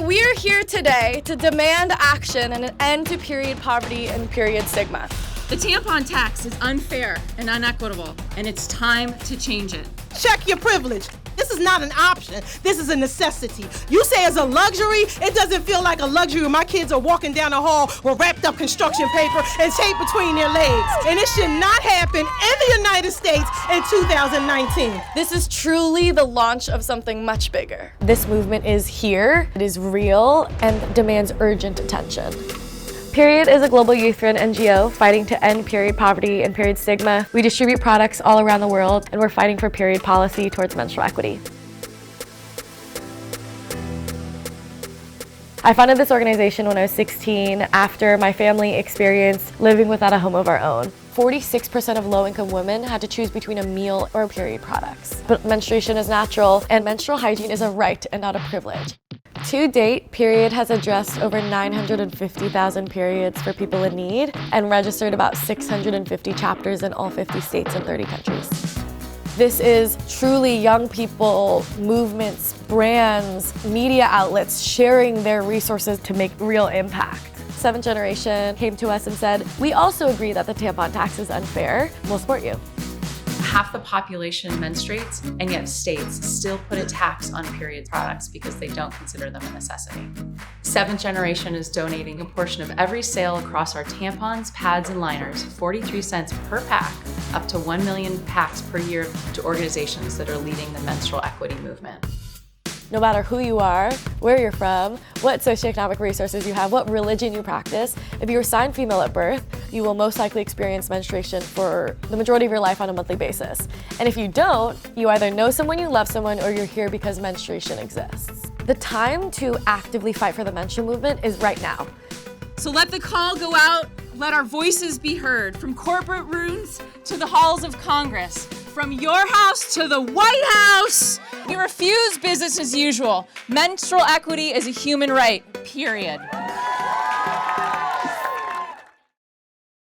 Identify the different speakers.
Speaker 1: We're here today to demand action and an end to period poverty and period stigma.
Speaker 2: The tampon tax is unfair and unequitable, and it's time to change it.
Speaker 3: Check your privilege. This is not an option. This is a necessity. You say it's a luxury. It doesn't feel like a luxury when my kids are walking down the hall with wrapped up construction paper and tape between their legs. And it should not happen in the United States in 2019.
Speaker 1: This is truly the launch of something much bigger. This movement is here, it is real, and demands urgent attention. Period is a global youth-run NGO fighting to end period poverty and period stigma. We distribute products all around the world, and we're fighting for period policy towards menstrual equity. I founded this organization when I was 16 after my family experienced living without a home of our own. 46% of low-income women had to choose between a meal or period products. But menstruation is natural, and menstrual hygiene is a right and not a privilege. To date, Period has addressed over 950,000 periods for people in need and registered about 650 chapters in all 50 states and 30 countries. This is truly young people, movements, brands, media outlets sharing their resources to make real impact. Seventh Generation came to us and said, "We also agree that the tampon tax is unfair. We'll support you."
Speaker 4: Half the population menstruates, and yet states still put a tax on period products because they don't consider them a necessity. Seventh Generation is donating a portion of every sale across our tampons, pads, and liners, 43 cents per pack, up to 1 million packs per year, to organizations that are leading the menstrual equity movement.
Speaker 1: No matter who you are, where you're from, what socioeconomic resources you have, what religion you practice, if you were assigned female at birth, you will most likely experience menstruation for the majority of your life on a monthly basis. And if you don't, you either know someone, you love someone, or you're here because menstruation exists. The time to actively fight for the menstrual movement is right now.
Speaker 2: So let the call go out. Let our voices be heard, from corporate rooms to the halls of Congress, from your house to the White House. We refuse business as usual. Menstrual equity is a human right, period.